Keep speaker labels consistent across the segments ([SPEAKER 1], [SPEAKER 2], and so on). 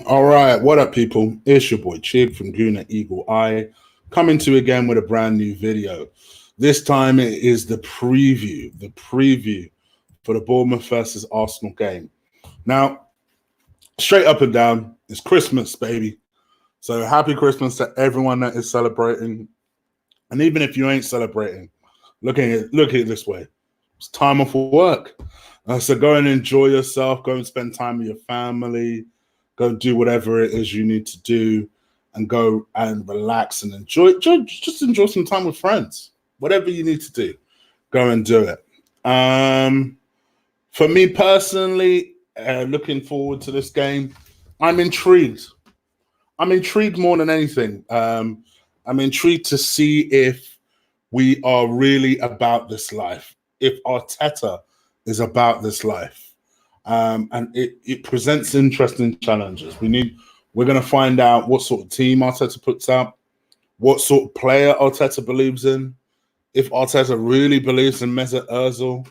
[SPEAKER 1] All right, what up, people? It's your boy Chig from Guna Eagle Eye, coming to you again with a brand new video. This time it is the preview for the Bournemouth versus Arsenal game. Now, straight up and down, it's Christmas, baby. So happy Christmas to everyone that is celebrating, and even if you ain't celebrating, look at it this way: it's time off work. So go and enjoy yourself. Go and spend time with your family. Go and do whatever it is you need to do, and go and relax and just enjoy some time with friends. Whatever you need to do, go and do it. For me personally, looking forward to this game, I'm intrigued. I'm intrigued more than anything. I'm intrigued to see if we are really about this life. If Arteta is about this life, and it presents interesting challenges. We're going to find out what sort of team Arteta puts out, what sort of player Arteta believes in, if Arteta really believes in Mesut Ozil,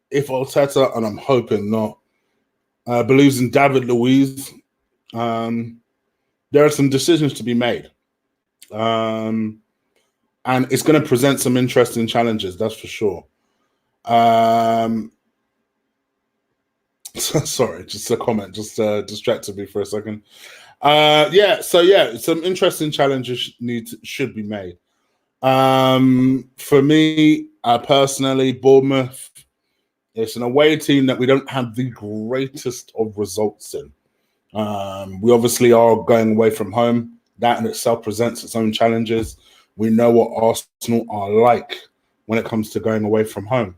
[SPEAKER 1] if Arteta, and I'm hoping not, believes in David Luiz. There are some decisions to be made. And it's going to present some interesting challenges, that's for sure. Sorry, just a comment, just distracted me for a second. Some interesting challenges should be made. For me, personally, Bournemouth, it's an away team that we don't have the greatest of results in. We obviously are going away from home. That in itself presents its own challenges. We know what Arsenal are like when it comes to going away from home.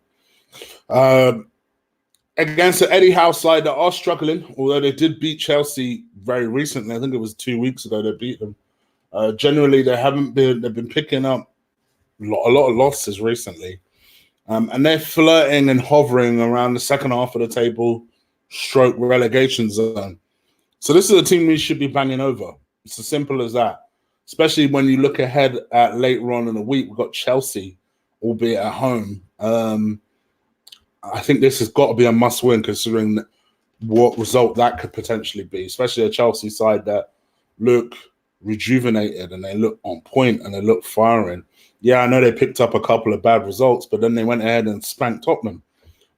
[SPEAKER 1] Against the Eddie Howe side that are struggling, although they did beat Chelsea very recently. I think it was 2 weeks ago they beat them. Generally, they've been picking up a lot of losses recently. And they're flirting and hovering around the second half of the table, stroke relegation zone. So this is a team we should be banging over. It's as simple as that. Especially when you look ahead at later on in the week, we've got Chelsea, albeit at home. I think this has got to be a must-win considering what result that could potentially be, especially a Chelsea side that look rejuvenated and they look on point and they look firing. Yeah, I know they picked up a couple of bad results, but then they went ahead and spanked Tottenham.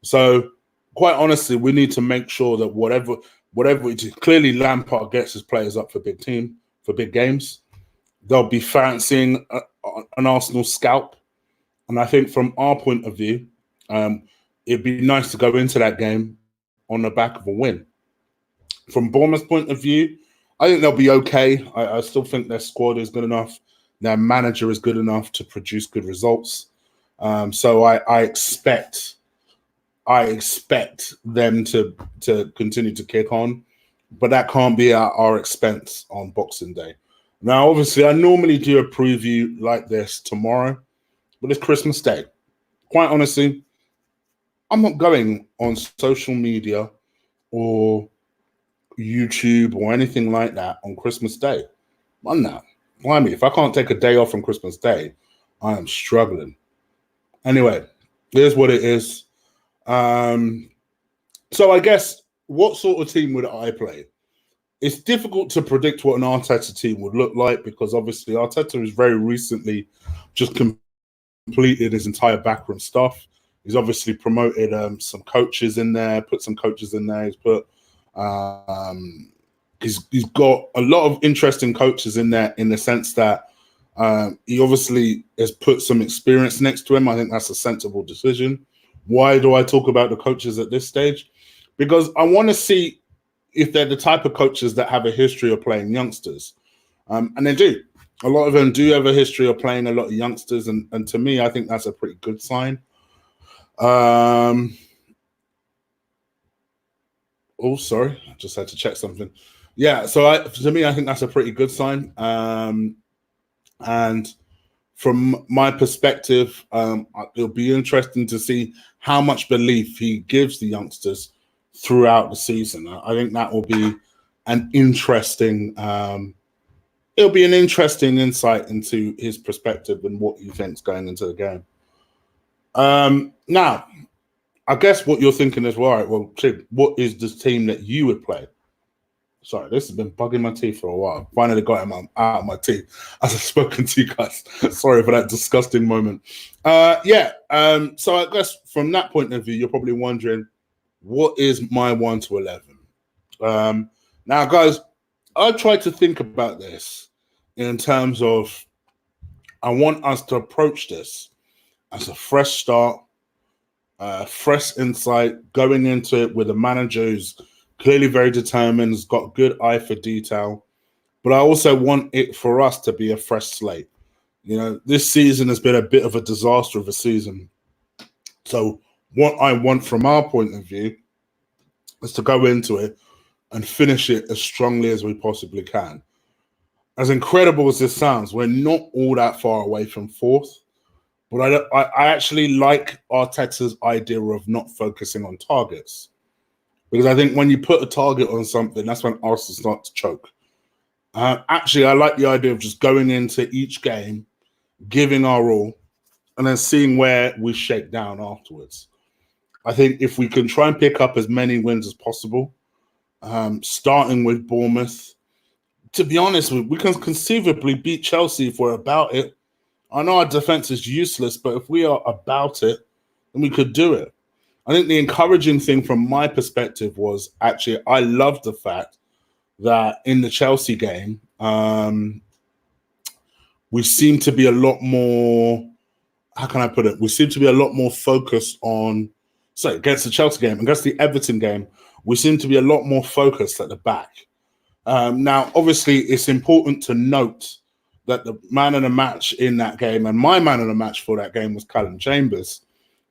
[SPEAKER 1] So, quite honestly, we need to make sure that whatever we do, clearly Lampard gets his players up for big games. They'll be fancying an Arsenal scalp. And I think from our point of view, it'd be nice to go into that game on the back of a win. From Bournemouth's point of view, I think they'll be okay. I still think their squad is good enough. Their manager is good enough to produce good results. So I expect them to continue to kick on, but that can't be at our expense on Boxing Day. Now, obviously, I normally do a preview like this tomorrow, but it's Christmas Day. Quite honestly, I'm not going on social media or YouTube or anything like that on Christmas Day. I'm not. Why me? If I can't take a day off on Christmas Day, I am struggling. Anyway, here's what it is. So I guess what sort of team would I play? It's difficult to predict what an Arteta team would look like because obviously Arteta has very recently just completed his entire backroom stuff. He's obviously promoted some coaches in there, put some coaches in there. He's got a lot of interesting coaches in there in the sense that he obviously has put some experience next to him. I think that's a sensible decision. Why do I talk about the coaches at this stage? Because I want to see if they're the type of coaches that have a history of playing youngsters. And they do. A lot of them do have a history of playing a lot of youngsters. And to me, I think that's a pretty good sign. Oh, sorry. I just had to check something. Yeah, so to me, I think that's a pretty good sign. And from my perspective, it'll be interesting to see how much belief he gives the youngsters throughout the season. I think that will be an interesting it'll be an interesting insight into his perspective and what he thinks going into the game. Now, I guess what you're thinking is, well, all right, well, Chig, what is this team that you would play? Sorry, this has been bugging my teeth for a while. Finally got him out of my teeth as I've spoken to you guys. Sorry for that disgusting moment. So I guess from that point of view, you're probably wondering, what is my 1 to 11? Now, guys, I tried to think about this in terms of I want us to approach this as a fresh start, fresh insight, going into it with a manager who's clearly very determined, has got good eye for detail. But I also want it for us to be a fresh slate. You know, this season has been a bit of a disaster of a season. So what I want from our point of view is to go into it and finish it as strongly as we possibly can. As incredible as this sounds, we're not all that far away from fourth. But I actually like Arteta's idea of not focusing on targets. Because I think when you put a target on something, that's when Arsenal start to choke. Actually, I like the idea of just going into each game, giving our all, and then seeing where we shake down afterwards. I think if we can try and pick up as many wins as possible, starting with Bournemouth, to be honest, we can conceivably beat Chelsea if we're about it. I know our defense is useless, but if we are about it, then we could do it. I think the encouraging thing from my perspective was actually I love the fact that in the Chelsea game, we seem to be a lot more, how can I put it? We seem to be a lot more focused on, against the Chelsea game, against the Everton game, we seem to be a lot more focused at the back. Now, obviously, it's important to note that the man of the match in that game, and my man of the match for that game was Callum Chambers.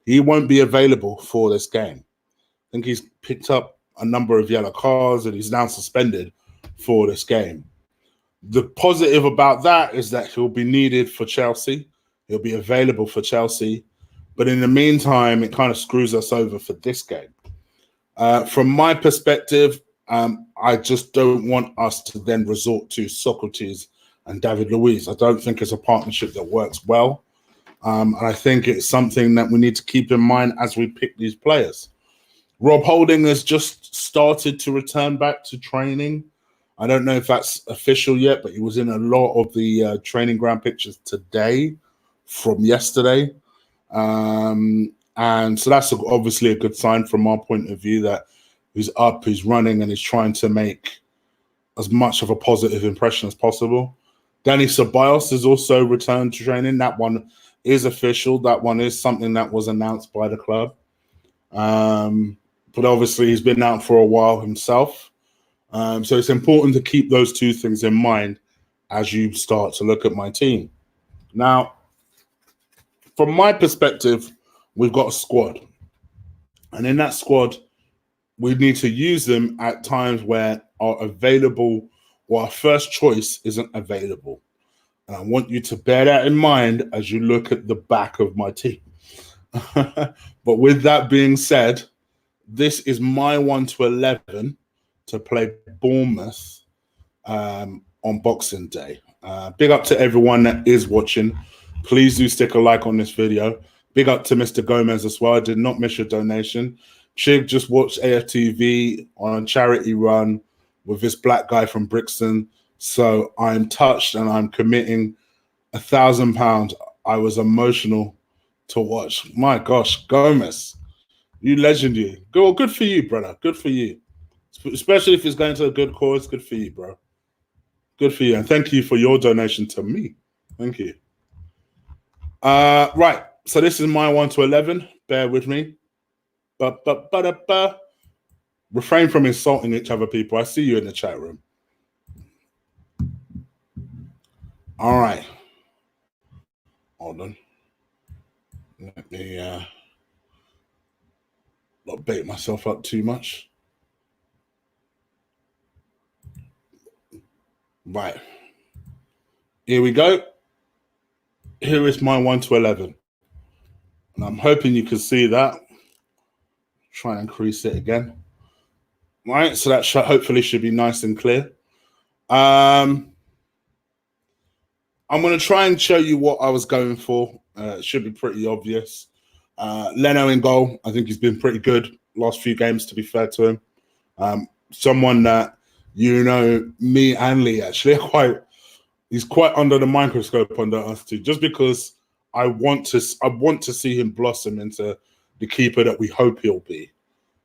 [SPEAKER 1] He won't be available for this game. I think he's picked up a number of yellow cards and he's now suspended for this game. The positive about that is that he'll be needed for Chelsea. He'll be available for Chelsea. But in the meantime, it kind of screws us over for this game. From my perspective, I just don't want us to then resort to Socrates and David Luiz. I don't think it's a partnership that works well. And I think it's something that we need to keep in mind as we pick these players. Rob Holding has just started to return back to training. I don't know if that's official yet, but he was in a lot of the training ground pictures today from yesterday. And so that's obviously a good sign from our point of view that he's up, he's running, and he's trying to make as much of a positive impression as possible. Danny Ceballos has also returned to training. That one is official. That one is something that was announced by the club. But obviously he's been out for a while himself. So it's important to keep those two things in mind as you start to look at my team. Now, from my perspective, we've got a squad. And in that squad, we need to use them at times where our available or our first choice isn't available. And I want you to bear that in mind as you look at the back of my team. But with that being said, this is my 1 to 11 to play Bournemouth on Boxing Day. Big up to everyone that is watching. Please do stick a like on this video. Big up to Mr. Gomez as well. I did not miss your donation. Chig just watched AFTV on a charity run with this black guy from Brixton. So I'm touched and I'm committing £1,000. I was emotional to watch. My gosh, Gomez, you legend, you. Good for you, brother. Good for you. Especially if it's going to a good cause. Good for you, bro. Good for you. And thank you for your donation to me. Thank you. Right. So this is my 1 to 11. Bear with me. Refrain from insulting each other, people. I see you in the chat room. All right. Hold on. Let me not bait myself up too much. Right. Here we go. Here is my 1 to 11. And I'm hoping you can see that. Try and increase it again. Right. So that hopefully should be nice and clear. I'm going to try and show you what I was going for. It should be pretty obvious. Leno in goal. I think he's been pretty good last few games, to be fair to him. Someone that me and Lee actually he's quite under the microscope under us too, just because I want to see him blossom into the keeper that we hope he'll be.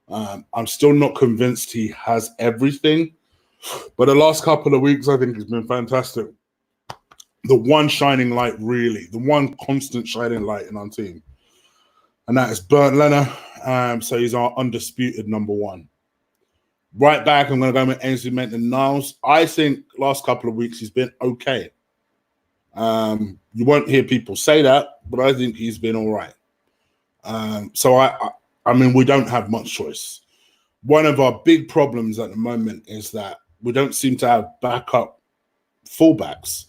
[SPEAKER 1] I'm still not convinced he has everything, but the last couple of weeks I think he's been fantastic. The one shining light, really, the one constant shining light in our team, and that is Bernd Leno. So he's our undisputed number one. Right back, I'm going to go with Ainsley Maitland-Niles. I think last couple of weeks he's been okay. You won't hear people say that, but I think he's been all right. So I mean, we don't have much choice. One of our big problems at the moment is that we don't seem to have backup fullbacks.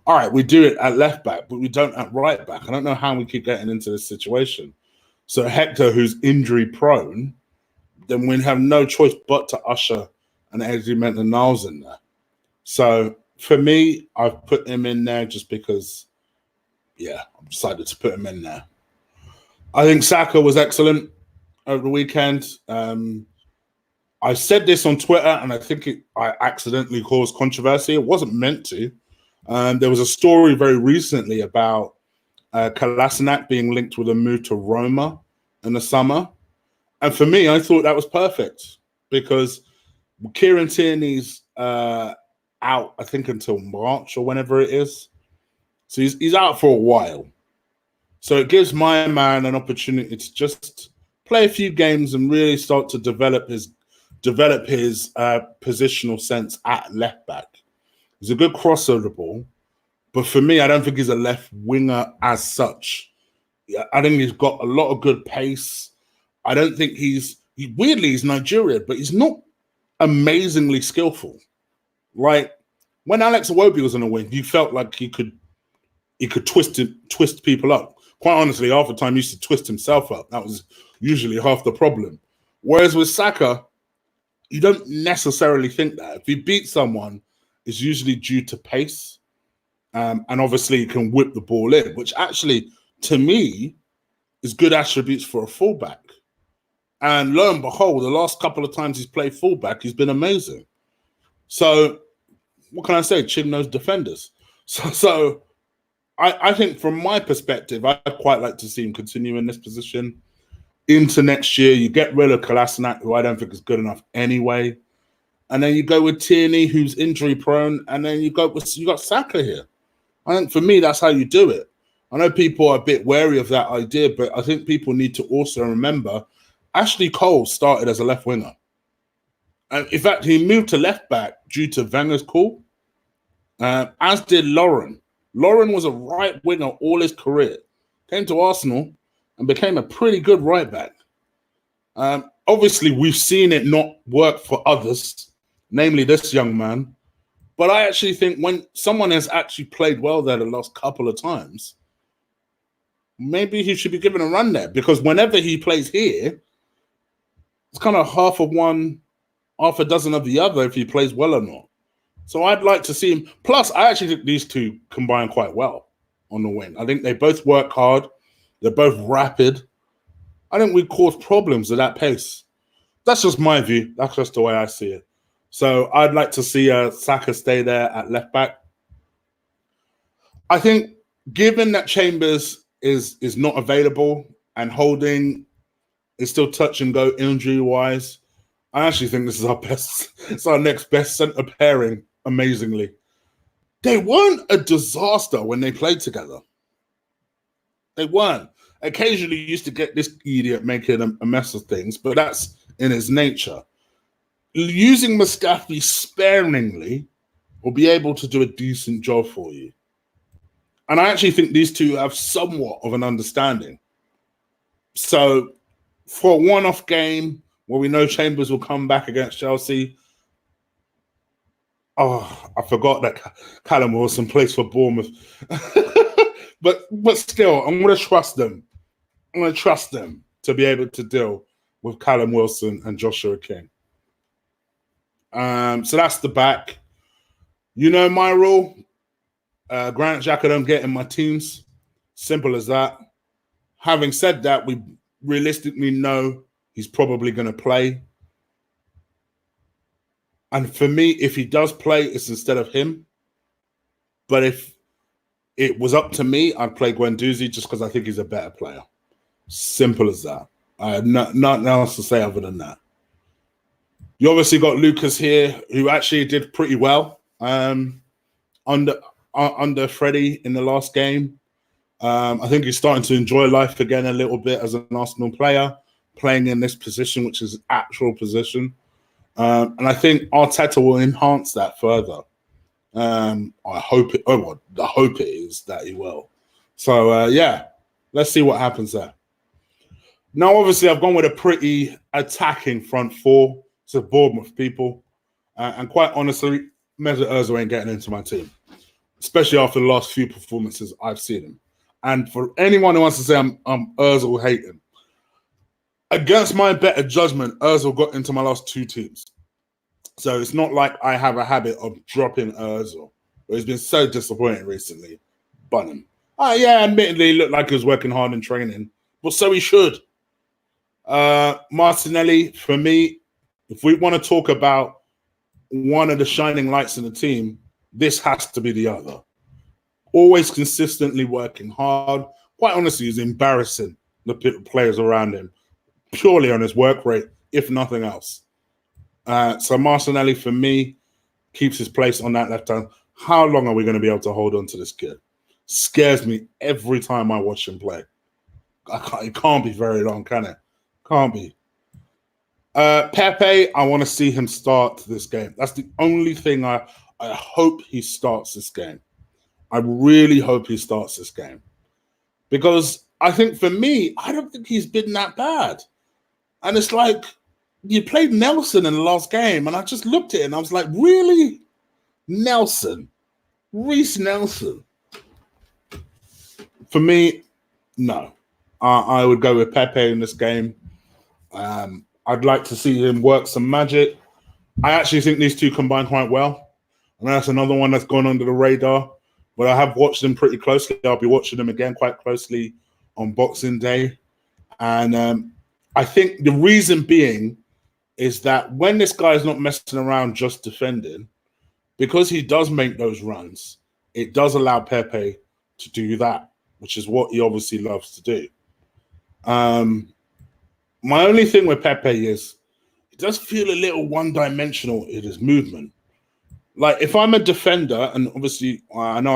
[SPEAKER 1] All right, we do it at left back, but we don't at right back. I don't know how we keep getting into this situation. So Hector, who's injury prone, then we have no choice but to usher an Ainsley Maitland-Niles in there. So for me, I've put him in there just because, I've decided to put him in there. I think Saka was excellent over the weekend. I said this on Twitter, and I think I accidentally caused controversy. It wasn't meant to. There was a story very recently about Kolasinac being linked with a move to Roma in the summer. And for me, I thought that was perfect because Kieran Tierney's out, I think, until March or whenever it is. So he's out for a while. So it gives my man an opportunity to just play a few games and really start to develop his positional sense at left back. He's a good crossover ball, but for me, I don't think he's a left winger as such. I think he's got a lot of good pace. I don't think weirdly, he's Nigerian, but he's not amazingly skillful. Like when Alex Iwobi was on the wing, you felt like he could twist people up. Quite honestly, half the time he used to twist himself up. That was usually half the problem. Whereas with Saka, you don't necessarily think that. If he beats someone, it's usually due to pace. And obviously he can whip the ball in, which actually, to me, is good attributes for a fullback. And lo and behold, the last couple of times he's played fullback, he's been amazing. So what can I say? Chig knows defenders. So I think from my perspective, I'd quite like to see him continue in this position. Into next year, you get rid of Kolasinac, who I don't think is good enough anyway. And then you go with Tierney, who's injury prone, and then you got Saka here. I think for me, that's how you do it. I know people are a bit wary of that idea, but I think people need to also remember Ashley Cole started as a left winger. And in fact, he moved to left back due to Wenger's call, as did Lauren. Lauren was a right winger all his career. Came to Arsenal and became a pretty good right back. Obviously, we've seen it not work for others, namely this young man. But I actually think when someone has actually played well there the last couple of times, maybe he should be given a run there, because whenever he plays here, it's kind of half a dozen of the other if he plays well or not. So I'd like to see him. Plus, I actually think these two combine quite well on the wing. I think they both work hard. They're both rapid. I think we cause problems at that pace. That's just my view. That's just the way I see it. So I'd like to see Saka stay there at left back. I think given that Chambers is not available and Holding is still touch and go injury-wise, I actually think this is it's our next best centre pairing, amazingly. They weren't a disaster when they played together. They weren't. Occasionally you used to get this idiot making a mess of things, but that's in his nature. Using Mustafi sparingly will be able to do a decent job for you. And I actually think these two have somewhat of an understanding. So for a one-off game where we know Chambers will come back against Chelsea, I forgot that Callum Wilson plays for Bournemouth. but still, I'm going to trust them. I'm going to trust them to be able to deal with Callum Wilson and Joshua King. So that's the back. You know my rule. Granit Xhaka don't get in my teams. Simple as that. Having said that, we realistically know he's probably going to play. And for me, if he does play, it's instead of him. But if it was up to me, I'd play Guendouzi just because I think he's a better player. Simple as that. I have nothing else to say other than that. You obviously got Lucas here, who actually did pretty well under Freddie in the last game. I think he's starting to enjoy life again a little bit as an Arsenal player, playing in this position, which is his actual position. And I think Arteta will enhance that further. I hope it. The hope it is that he will. So yeah, let's see what happens there. Now, obviously, I've gone with a pretty attacking front four. It's a Bournemouth people, and quite honestly, Mesut Ozil ain't getting into my team, especially after the last few performances I've seen him. And for anyone who wants to say I'm Ozil hating, against my better judgment, Ozil got into my last two teams. So it's not like I have a habit of dropping Ozil. But he's been so disappointing recently. Bun him. Yeah, admittedly, he looked like he was working hard in training. But so he should. Martinelli, for me, if we want to talk about one of the shining lights in the team, this has to be the other. Always consistently working hard. Quite honestly, he's embarrassing the players around him. Purely on his work rate, if nothing else. So Martinelli, for me, keeps his place on that left hand. How long are we going to be able to hold on to this kid? Scares me every time I watch him play. It can't be very long, can it? Can't be. Pepe, I want to see him start this game. That's the only thing I hope he starts this game. I really hope he starts this game. Because I think for me, I don't think he's been that bad. And it's like, you played Nelson in the last game, and I just looked at it and I was like, really? Nelson? Reece Nelson? For me, no. I would go with Pepe in this game. I'd like to see him work some magic. I actually think these two combine quite well. And that's another one that's gone under the radar. But I have watched them pretty closely. I'll be watching them again quite closely on Boxing Day. And I think the reason being is that when this guy is not messing around just defending, because he does make those runs, it does allow Pepe to do that, which is what he obviously loves to do. My only thing with Pepe is it does feel a little one-dimensional in his movement. Like, if I'm a defender, and obviously I know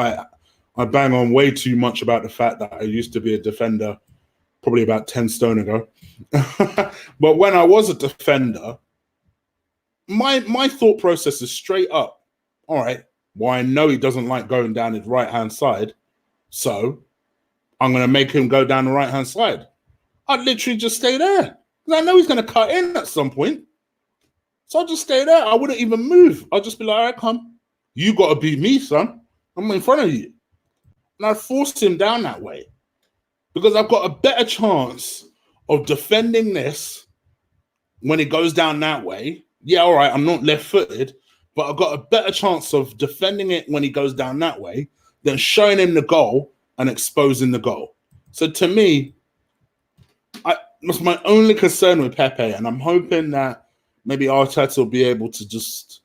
[SPEAKER 1] I bang on way too much about the fact that I used to be a defender probably about 10 stone ago. But when I was a defender, my thought process is straight up. All right, well, I know he doesn't like going down his right-hand side, so I'm going to make him go down the right-hand side. I'd literally just stay there. Because I know he's going to cut in at some point. So I'll just stay there. I wouldn't even move. I'll just be like, all right, come. You got to beat me, son. I'm in front of you. And I'd force him down that way. Because I've got a better chance of defending this when it goes down that way. Yeah, all right, I'm not left-footed, but I've got a better chance of defending it when he goes down that way than showing him the goal and exposing the goal. So to me, that's my only concern with Pepe, and I'm hoping that maybe Arteta will be able to just...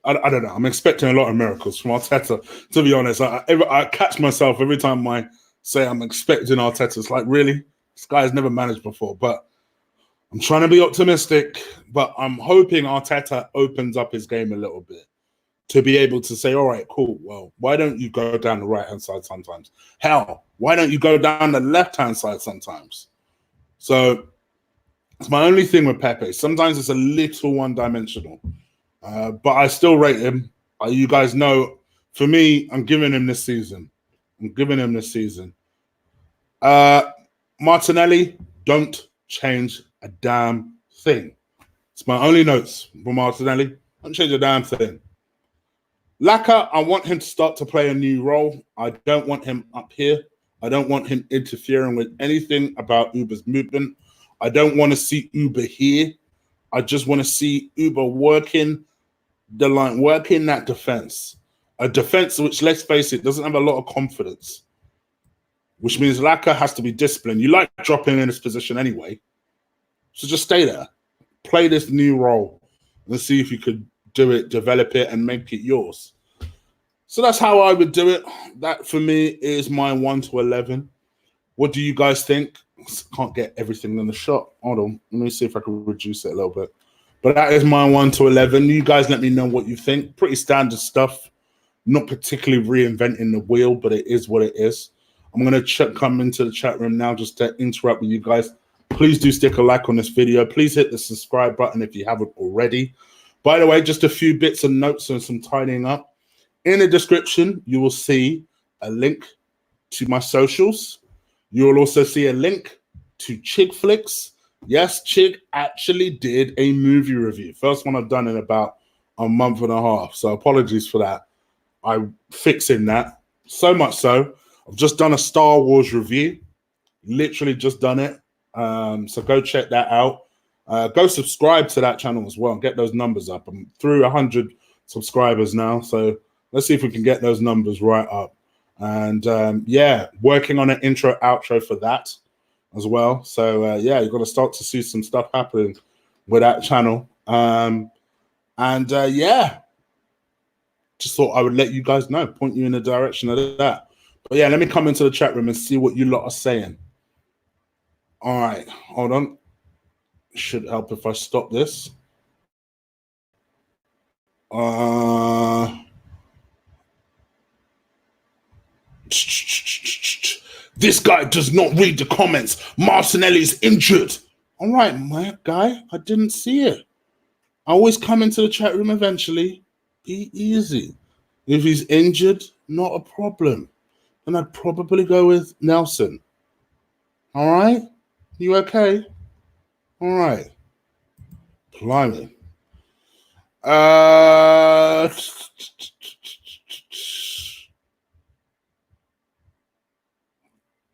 [SPEAKER 1] I don't know. I'm expecting a lot of miracles from Arteta, to be honest. I catch myself every time I say I'm expecting Arteta. It's like, really? This guy has never managed before. But I'm trying to be optimistic, but I'm hoping Arteta opens up his game a little bit to be able to say, all right, cool. Well, why don't you go down the right-hand side sometimes? Hell, why don't you go down the left-hand side sometimes? So it's my only thing with Pepe. Sometimes it's a little one-dimensional. But I still rate him. You guys know, for me, I'm giving him this season. Martinelli, don't change a damn thing. It's my only notes for Martinelli. Don't change a damn thing. Laka, I want him to start to play a new role. I don't want him up here. I don't want him interfering with anything about Uber's movement. I don't want to see Uber here. I just want to see Uber working the line, working that defense. A defense which, let's face it, doesn't have a lot of confidence, which means Laka has to be disciplined. You like dropping in this position anyway. So just stay there. Play this new role and see if you could do it, develop it, and make it yours. So that's how I would do it. That for me is my 1 to 11. What do you guys think? Can't get everything in the shot. Hold on. Let me see if I can reduce it a little bit. But that is my 1 to 11. You guys let me know what you think. Pretty standard stuff. Not particularly reinventing the wheel, but it is what it is. I'm going to come into the chat room now just to interrupt with you guys. Please do stick a like on this video. Please hit the subscribe button if you haven't already. By the way, just a few bits and notes and some tidying up. In the description, you will see a link to my socials. You will also see a link to Chig Flicks. Yes, Chig actually did a movie review. First one I've done in about a month and a half. So apologies for that. I'm fixing that. So much so, I've just done a Star Wars review. Literally just done it. So go check that out. Go subscribe to that channel as well. Get those numbers up. I'm through 100 subscribers now. So let's see if we can get those numbers right up. And yeah, working on an intro outro for that as well. So yeah, you've got to start to see some stuff happening with that channel. Yeah, just thought I would let you guys know, point you in the direction of that. But yeah, let me come into the chat room and see what you lot are saying. All right, hold on. Should help if I stop this. This guy does not read the comments. Martinelli's injured. All right, my guy, I didn't see it. I always come into the chat room eventually. Be easy. If he's injured, not a problem. And I'd probably go with Nelson. All right? You okay? All right. Blimey.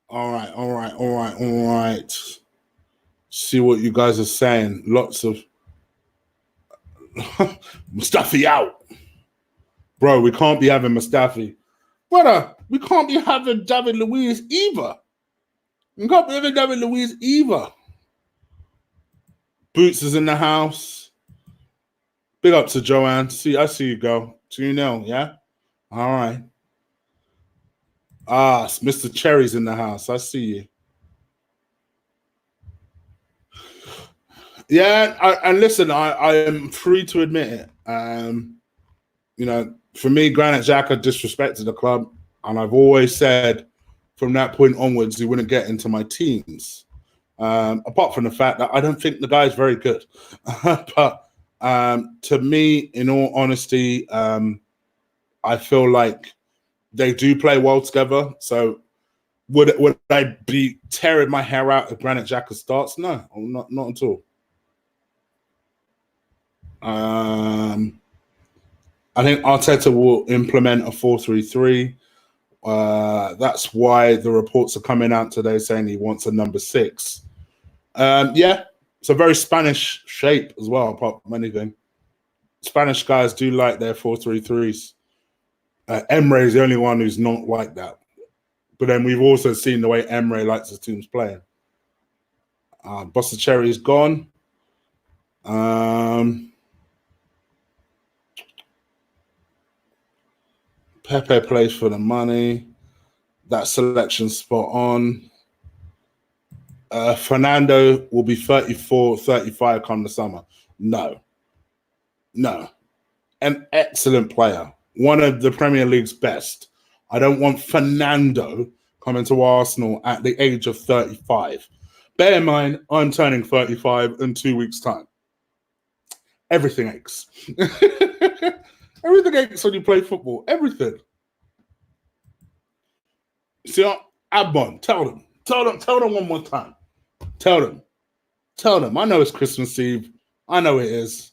[SPEAKER 1] All right. See what you guys are saying. Lots of Mustafi out. Bro, we can't be having Mustafi. Brother, we can't be having David Luiz either. We can't be having David Luiz either. Boots is in the house. Big up to Joanne. I see you go. 2-0, yeah? All right. Ah, Mr. Cherry's in the house. I see you. Yeah, and listen, I am free to admit it. You know, for me, Granit Xhaka disrespected the club, and I've always said from that point onwards he wouldn't get into my teams. Apart from the fact that I don't think the guy is very good. But to me, in all honesty, I feel like they do play well together. So would I be tearing my hair out if Granit Xhaka starts? No, not at all. I think Arteta will implement a 4-3-3. That's why the reports are coming out today saying he wants a number 6. Yeah, it's a very Spanish shape as well, apart from anything. Spanish guys do like their 4-3-3s. Emre is the only one who's not like that. But then we've also seen the way Emre likes his teams playing. Bossa Cherry is gone. Pepe plays for the money. That selection spot on. Fernando will be 34, 35 come the summer. No. An excellent player. One of the Premier League's best. I don't want Fernando coming to Arsenal at the age of 35. Bear in mind, I'm turning 35 in 2 weeks' time. Everything aches. Everything aches when you play football. Everything. See, Abon, tell them one more time. Tell them. I know it's Christmas Eve. I know it is.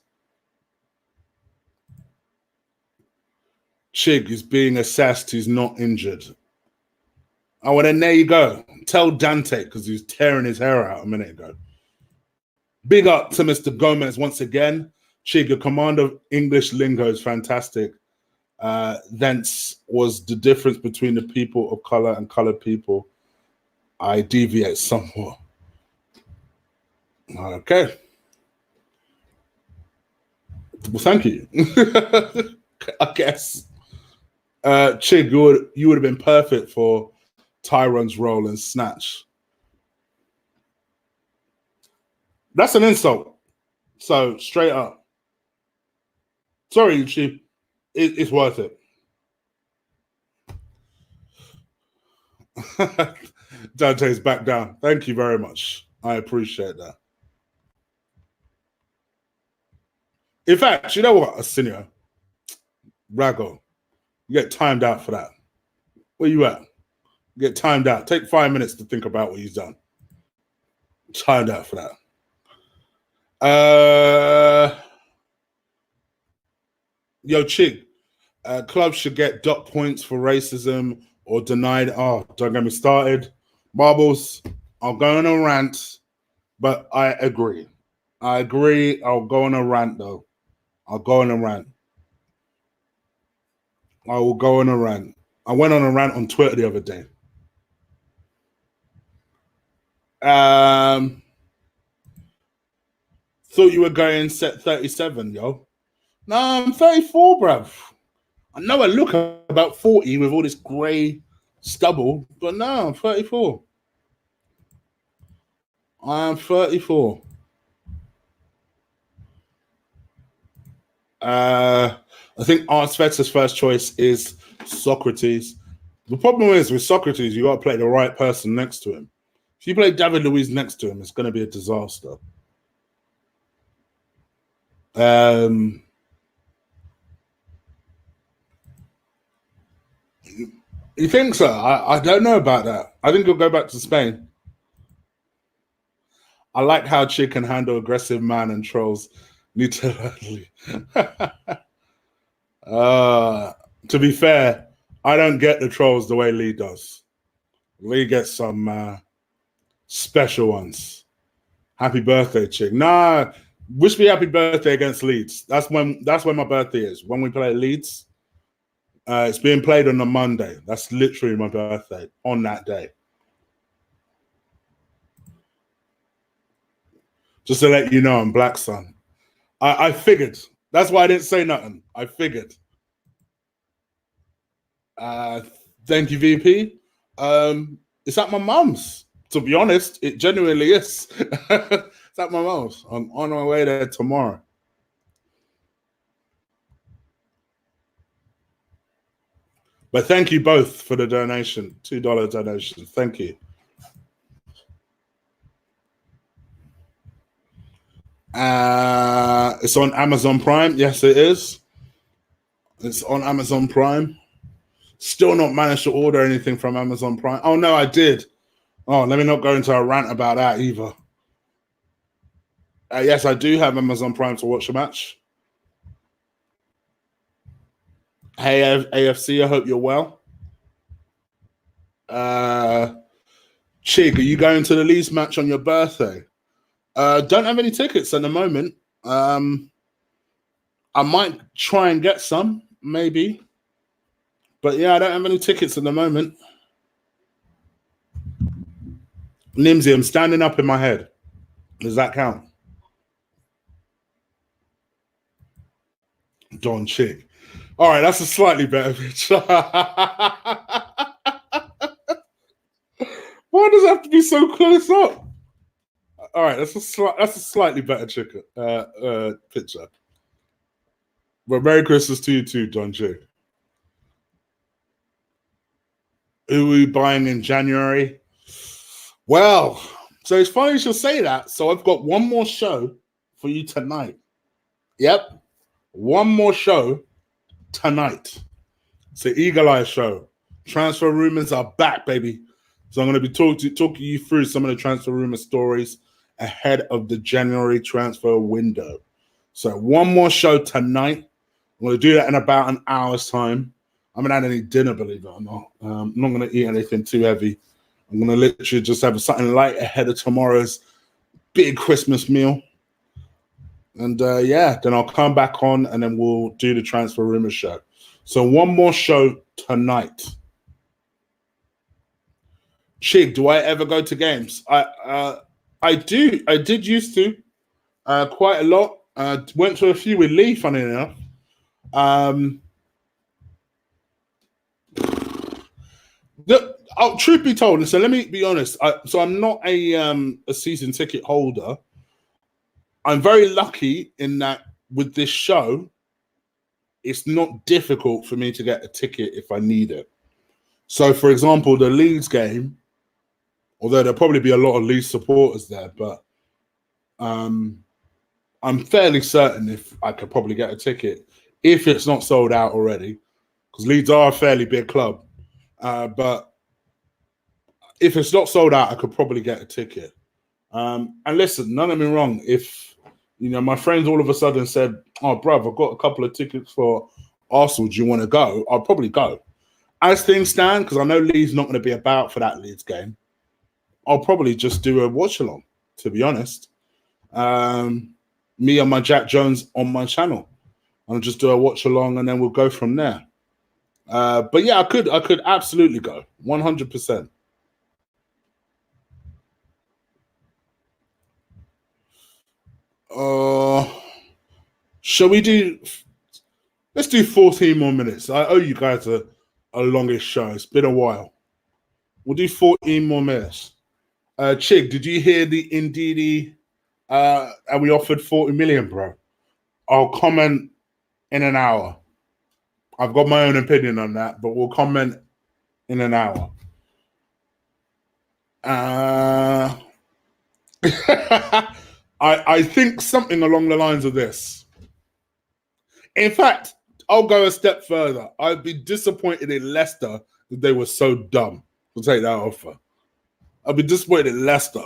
[SPEAKER 1] Chig is being assessed. He's not injured. Oh, well, then there you go. Tell Dante, because he was tearing his hair out a minute ago. Big up to Mr. Gomez once again. Chig, your command of English lingo is fantastic. Thence was the difference between the people of color and colored people. I deviate somewhat. Okay. Well, thank you. I guess. Chig, you would have been perfect for Tyron's role in Snatch. That's an insult. So straight up. Sorry, Chief. It's worth it. Dante's back down. Thank you very much. I appreciate that. In fact, you know what, Arsenio? Rago, you get timed out for that. Where you at? You get timed out. Take 5 minutes to think about what you've done. Timed out for that. Yo, Chig, clubs should get dot points for racism or denied. Oh, don't get me started. Marbles, I'll go on a rant, but I agree. I'll go on a rant, though. I'll go on a rant. I will go on a rant. I went on a rant on Twitter the other day. Thought you were going set 37, yo. No, I'm 34, bruv. I know I look about 40 with all this grey stubble, but no, I'm 34. I am 34. I think Arteta's first choice is Socrates. The problem is with Socrates, you got to play the right person next to him. If you play David Luiz next to him, it's going to be a disaster. You think so? I don't know about that. I think he'll go back to Spain. I like how Chig can handle aggressive man and trolls. To be fair, I don't get the trolls the way Lee does. Lee gets some special ones. Happy birthday, Chig. Nah, wish me happy birthday against Leeds. That's when my birthday is. When we play Leeds. It's being played on a Monday. That's literally my birthday on that day. Just to let you know, I'm Black Sun. I figured. That's why I didn't say nothing. I figured. Thank you, VP. It's at my mum's. To be honest, it genuinely is. It's at my mum's. I'm on my way there tomorrow. But thank you both for the donation. $2 donation. Thank you. It's on Amazon Prime. Yes, it is. It's on Amazon Prime. Still not managed to order anything from Amazon Prime. Oh, no, I did. Oh, let me not go into a rant about that either. Yes, I do have Amazon Prime to watch a match. Hey, AFC, I hope you're well. Chig, are you going to the Leeds match on your birthday? Don't have any tickets at the moment. I might try and get some, maybe. But yeah, I don't have any tickets at the moment. Nimsy, I'm standing up in my head. Does that count? Don Chig. All right, that's a slightly better picture. Why does it have to be so close up? All right, that's a slightly better picture. But Merry Christmas to you too, Don Chig. Who are we buying in January? Well, so it's funny you should say that. So I've got one more show for you tonight. Yep. One more show tonight. It's the Eagle Eye show. Transfer rumors are back, baby. So I'm going to be talking you through some of the transfer rumor stories ahead of the January transfer window. So one more show tonight. I'm going to do that in about an hour's time. I haven't had any dinner, believe it or not. I'm not going to eat anything too heavy. I'm going to literally just have something light ahead of tomorrow's big Christmas meal. And then I'll come back on and then we'll do the transfer rumor show. So one more show tonight. Chig, do I ever go to games? I do. I did used to quite a lot. Went to a few with Lee, funny enough. Truth be told, so let me be honest. So I'm not a season ticket holder. I'm very lucky in that with this show, it's not difficult for me to get a ticket if I need it. So, for example, the Leeds game, although there'll probably be a lot of Leeds supporters there, but I'm fairly certain if I could probably get a ticket if it's not sold out already, because Leeds are a fairly big club. But if it's not sold out, I could probably get a ticket. And listen, don't get me wrong. If my friends all of a sudden said, "Oh, bruv, I've got a couple of tickets for Arsenal. Do you want to go?" I'll probably go. As things stand, because I know Leeds not going to be about for that Leeds game, I'll probably just do a watch along. To be honest, me and my Jack Jones on my channel, I'll just do a watch along, and then we'll go from there. But yeah, I could absolutely go 100%. Shall we do? Let's do 14 more minutes. I owe you guys a longish show. It's been a while. We'll do 14 more minutes. Chig, did you hear the Ndidi? And we offered 40 million, bro. I'll comment in an hour. I've got my own opinion on that, but we'll comment in an hour. I think something along the lines of this. In fact, I'll go a step further. I'd be disappointed in Leicester if they were so dumb to take that offer. I'd be disappointed in Leicester.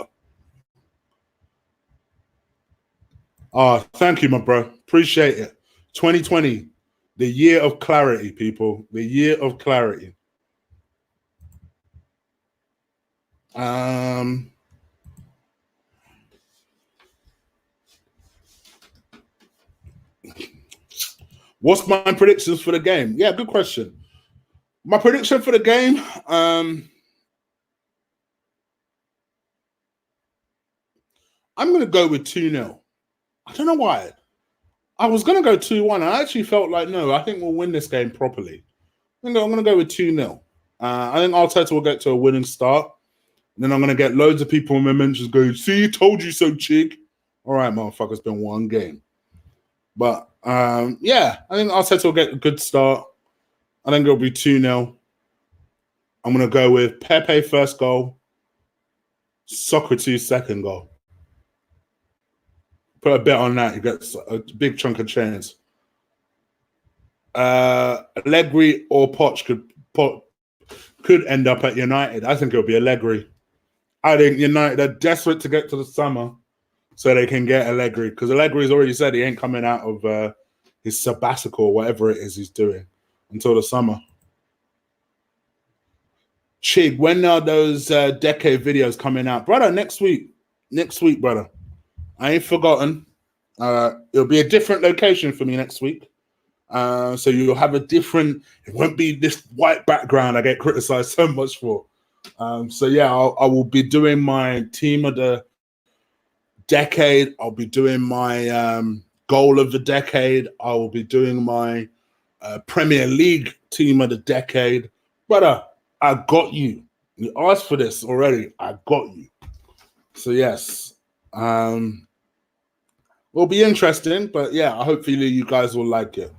[SPEAKER 1] Thank you, my bro. Appreciate it. 2020, the year of clarity, people. The year of clarity. What's my predictions for the game? Yeah, good question. My prediction for the game, I'm going to go with 2-0. I don't know why. I was going to go 2-1. I actually felt like, no, I think we'll win this game properly. I'm going to go with 2-0. I think Arteta will get to a winning start. And then I'm going to get loads of people in my mentions going, "See, told you so, Chig." All right, motherfucker, it's been one game. But, yeah, I think Arteta will get a good start. I think it'll be 2-0. I'm going to go with Pepe first goal, Socrates second goal. Put a bet on that. You get a big chunk of change. Allegri or Poch could end up at United. I think it'll be Allegri. I think United are desperate to get to the summer so they can get Allegri, because Allegri's already said he ain't coming out of his sabbatical or whatever it is he's doing until the summer. Chig, when are those decade videos coming out? Brother, next week. Next week, brother. I ain't forgotten. It'll be a different location for me next week. So you'll have a different, it won't be this white background I get criticized so much for. So yeah, I will be doing my team of the decade. I'll be doing my goal of the decade. I will be doing my Premier League team of the decade. Brother, I got you. You asked for this already. I got you. So yes. Will be interesting, but yeah, hopefully you guys will like it.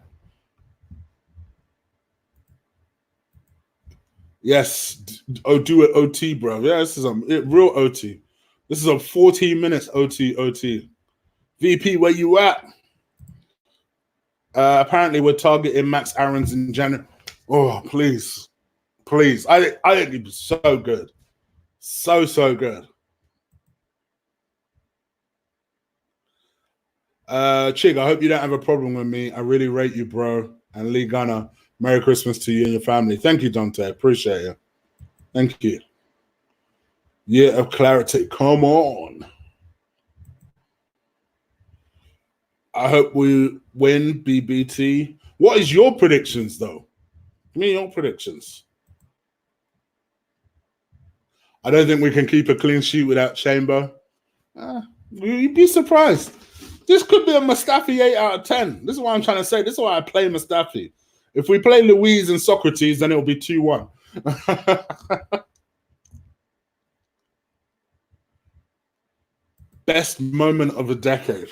[SPEAKER 1] Yes, do it OT, bro. Yeah, this is a real OT. This is a 14 minutes OT. VP, where you at? Apparently, we're targeting Max Aarons in January. Oh, please. I think he'd be so good, so good. Chig, I hope you don't have a problem with me. I really rate you, bro. And Lee Gunner, Merry Christmas to you and your family. Thank you, Dante. Appreciate you. Thank you. Year of clarity. Come on. I hope we win, BBT. What is your predictions, though? Give me your predictions. I don't think we can keep a clean sheet without Chamber. You'd be surprised. This could be a Mustafi 8 out of 10. This is what I'm trying to say. This is why I play Mustafi. If we play Louise and Socrates, then it'll be 2-1. Best moment of the decade.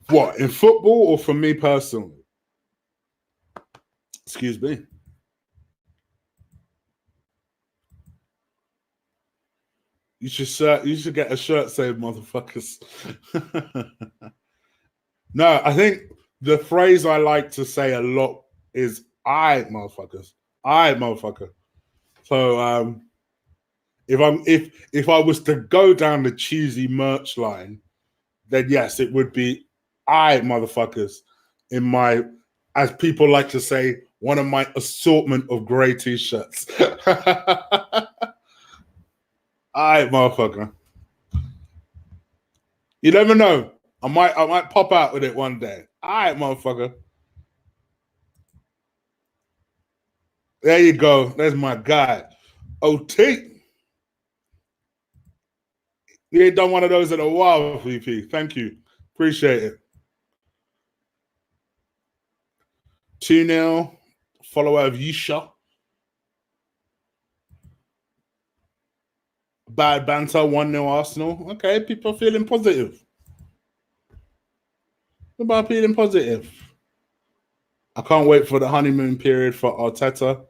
[SPEAKER 1] What, in football or for me personally? Excuse me. You should get a shirt saying motherfuckers. No, I think the phrase I like to say a lot is "I motherfuckers." I motherfucker. So if I was to go down the cheesy merch line, then yes, it would be "I motherfuckers" in my, as people like to say, one of my assortment of grey t-shirts. I motherfucker. You never know. I might pop out with it one day. All right, motherfucker. There you go. There's my guy. OT. You ain't done one of those in a while, VP. Thank you. Appreciate it. 2-0. Follower of Yisha. Bad banter. 1-0 Arsenal. Okay, people feeling positive. What about feeling positive? I can't wait for the honeymoon period for Arteta.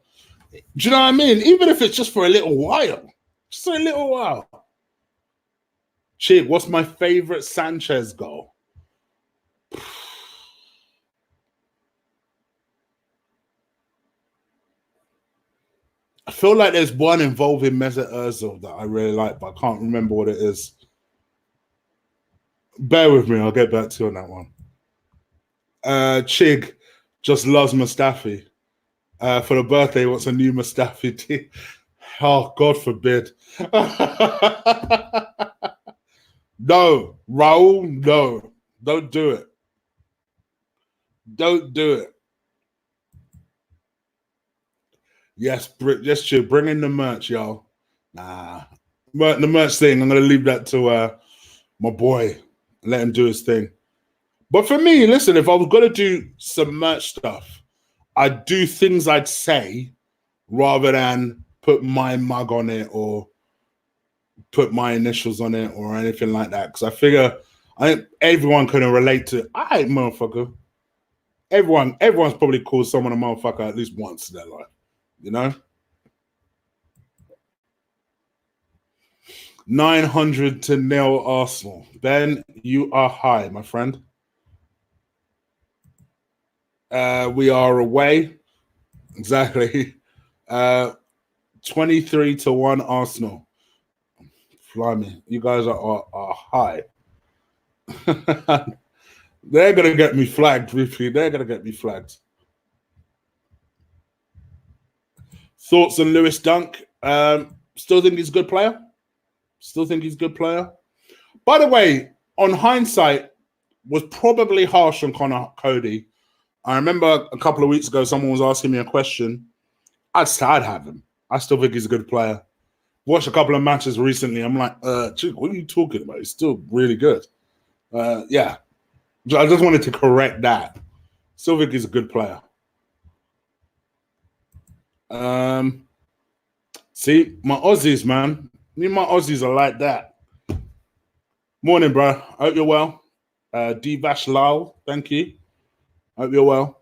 [SPEAKER 1] Do you know what I mean? Even if it's just for a little while. Just a little while. Chig, what's my favorite Sanchez goal? I feel like there's one involving Mesut Ozil that I really like, but I can't remember what it is. Bear with me, I'll get back to you on that one. Chig just loves Mustafi. For the birthday, wants a new Mustafi tee. Oh, God forbid. No, Raul, no. Don't do it. Don't do it. Yes, Chig, bring in the merch, y'all. Nah. The merch thing, I'm going to leave that to my boy. Let him do his thing. But for me, listen, if I was going to do some merch stuff, I'd do things I'd say rather than put my mug on it or put my initials on it or anything like that. Because I figure I think everyone can relate to, all right, motherfucker. Everyone's probably called someone a motherfucker at least once in their life, you know? 900 to nil Arsenal. Ben, you are high, my friend. We are away. Exactly. 23 to 1 Arsenal. Fly me. You guys are high. They're going to get me flagged, briefly. They're going to get me flagged. Thoughts on Lewis Dunk? Still think he's a good player. Still think he's a good player. By the way, on hindsight, was probably harsh on Connor Cody. I remember a couple of weeks ago, someone was asking me a question. I'd have him. I still think he's a good player. Watched a couple of matches recently. I'm like, Chig, what are you talking about? He's still really good. Yeah. I just wanted to correct that. Still think he's a good player. See, my Aussies, man. Me and my Aussies are like that. Morning, bro. Hope you're well. D-Vash Lal, thank you. Hope you're well.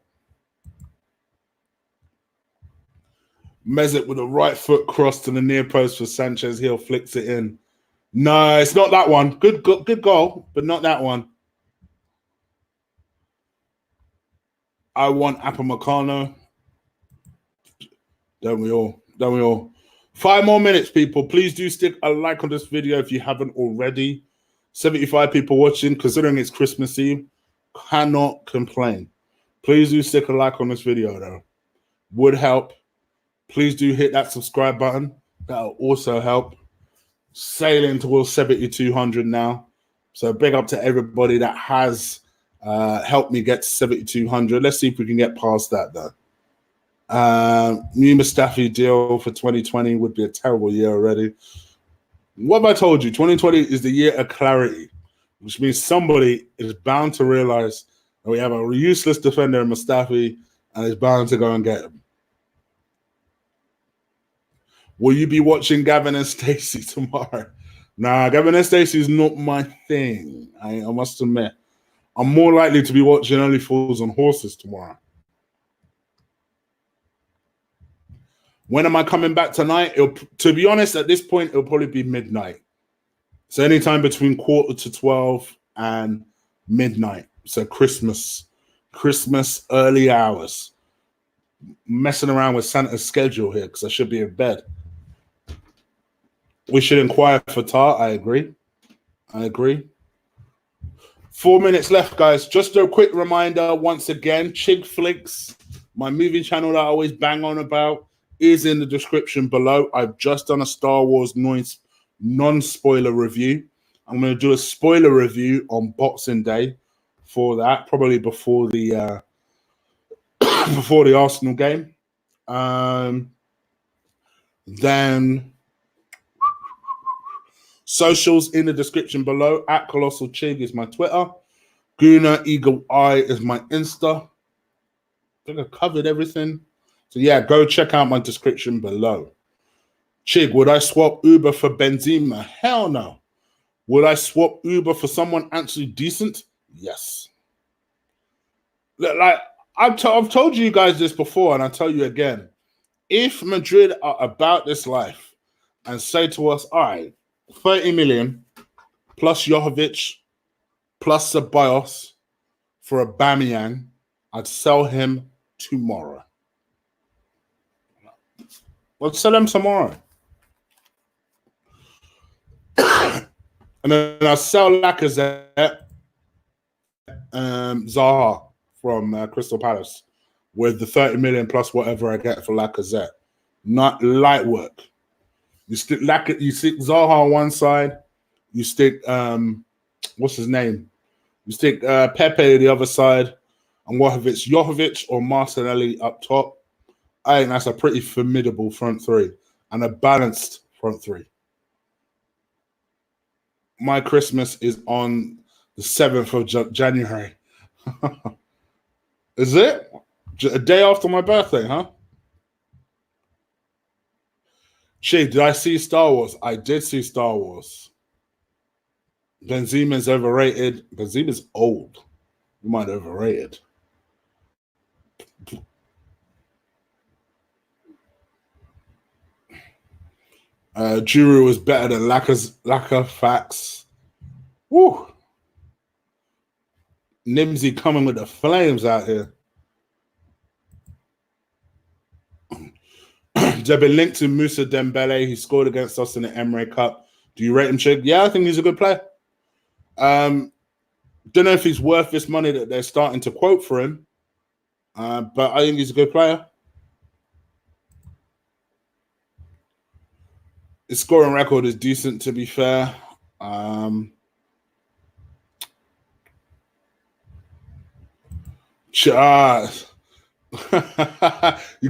[SPEAKER 1] Mesut with a right foot cross to the near post for Sanchez. Heel flicks it in. No, it's not that one. Good goal, but not that one. I want Upamecano. Don't we all? Don't we all? 5 more minutes, people. Please do stick a like on this video if you haven't already. 75 people watching, considering it's Christmas Eve. Cannot complain. Please do stick a like on this video, though. Would help. Please do hit that subscribe button. That'll also help. Sailing towards 7,200 now. So big up to everybody that has helped me get to 7,200. Let's see if we can get past that, though. New Mustafi deal for 2020 would be a terrible year already. What have I told you? 2020 is the year of clarity. which means somebody is bound to realize that we have a useless defender in Mustafi and is bound to go and get him. Will you be watching Gavin and Stacey tomorrow? Nah, Gavin and Stacey is not my thing. I must admit. I'm more likely to be watching Only Fools on Horses tomorrow. When am I coming back tonight? To be honest, at this point, it'll probably be midnight. So anytime between 11:45 and midnight. So Christmas early hours. Messing around with Santa's schedule here because I should be in bed. We should inquire for Tar. I agree. 4 minutes left, guys. Just a quick reminder once again, Chig Flicks, my movie channel that I always bang on about, is in the description below. I've just done a Star Wars non-spoiler review. I'm going to do a spoiler review on Boxing Day for that, probably before the before the Arsenal game. Then socials in the description below. At Colossal Chig is my Twitter. Guna Eagle Eye is my Insta. I think I covered everything. So yeah, go check out my description below. Chig, would I swap Uber for Benzema? Hell no. Would I swap Uber for someone actually decent? Yes. Like I've told you guys this before, and I'll tell you again. If Madrid are about this life and say to us, all right, 30 million plus Jovic plus Ceballos for Aubameyang, I'd sell him tomorrow. Let's sell him tomorrow. And then I'll sell Lacazette, Zaha from Crystal Palace with the 30 million plus whatever I get for Lacazette. Not light work. You stick Zaha on one side. You stick what's his name? You stick Pepe the other side, and whether it's Jovic or Martinelli up top, I think that's a pretty formidable front three and a balanced front three. My Christmas is on the 7th of January. Is it? A day after my birthday, huh? Chig, did I see Star Wars? I did see Star Wars. Benzema's overrated. Benzema's old. You might overrated. Juru was better than Laka Facts. Woo! Nimsy coming with the flames out here. They've been linked to Moussa Dembele. He scored against us in the Emirates Cup. Do you rate him, Chig? Yeah, I think he's a good player. Don't know if he's worth this money that they're starting to quote for him, but I think he's a good player. His scoring record is decent, to be fair. You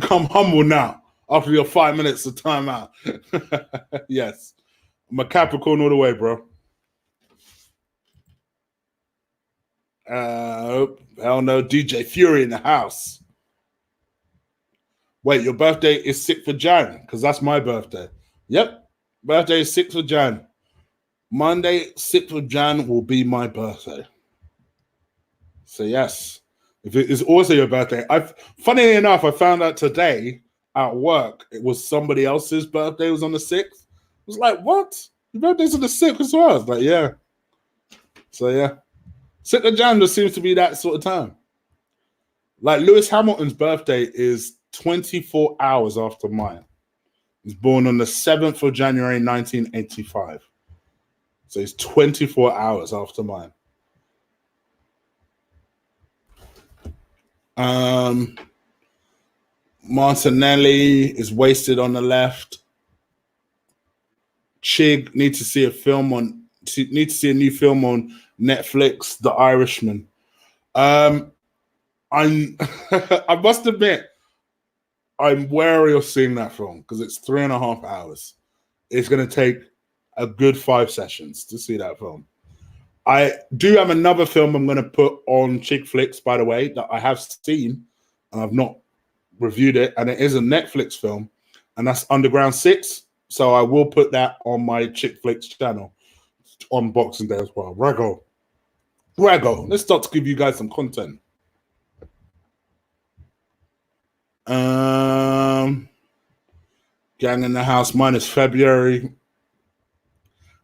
[SPEAKER 1] come humble now after your 5 minutes of timeout. Yes. I'm a Capricorn all the way, bro. Hell no. DJ Fury in the house. Wait, your birthday is 6th of Jan, because that's my birthday. Yep. Birthday is 6th of Jan. Monday, 6th of Jan will be my birthday. So yes. If it is also your birthday, funny enough, I found out today at work it was somebody else's birthday was on the 6th. I was like, what? Your birthday's on the 6th as well? I was like, yeah. So yeah. 6th of Jan just seems to be that sort of time. Like Lewis Hamilton's birthday is 24 hours after mine. He's born on the 7th of January, 1985. So he's 24 hours after mine. Martinelli is wasted on the left. Chig need to see a new film on Netflix, The Irishman. I must admit, I'm wary of seeing that film because it's 3.5 hours. It's going to take a good 5 sessions to see that film. I do have another film I'm going to put on Chig Flicks, by the way, that I have seen and I've not reviewed it, and it is a Netflix film, and that's Underground 6. So I will put that on my Chig Flicks channel on Boxing Day as well. Raggo. Let's start to give you guys some content. Gang in the house, minus February.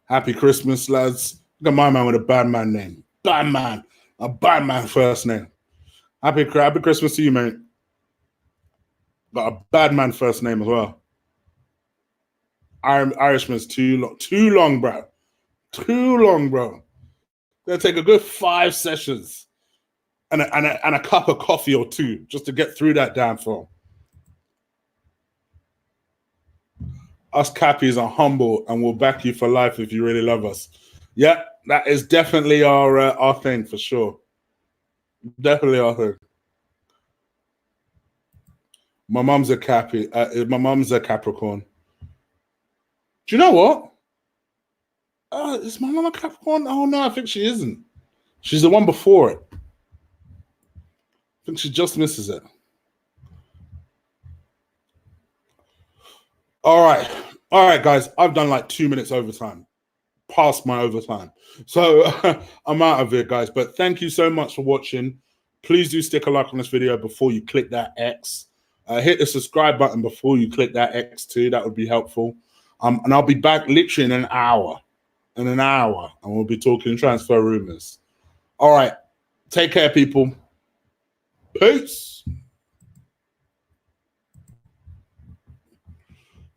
[SPEAKER 1] Happy Christmas, lads. Look at my man with a bad man name. Bad man. A bad man first name. Happy Christmas to you, mate. Got a bad man first name as well. Irishman's too long, bro. Too long, bro. Gonna take a good 5 sessions and a cup of coffee or 2 just to get through that damn film. Us Cappies are humble and will back you for life if you really love us. Yeah, that is definitely our thing for sure. Definitely our thing. My mum's a Cappy. My mum's a Capricorn. Do you know what? Is my mum a Capricorn? Oh no, I think she isn't. She's the one before it. I think she just misses it. All right, guys. I've done like 2 minutes overtime, past my overtime. So I'm out of it, guys. But thank you so much for watching. Please do stick a like on this video before you click that X. Hit the subscribe button before you click that X too. That would be helpful. And I'll be back literally in an hour. And we'll be talking transfer rumors. All right. Take care, people. Peace.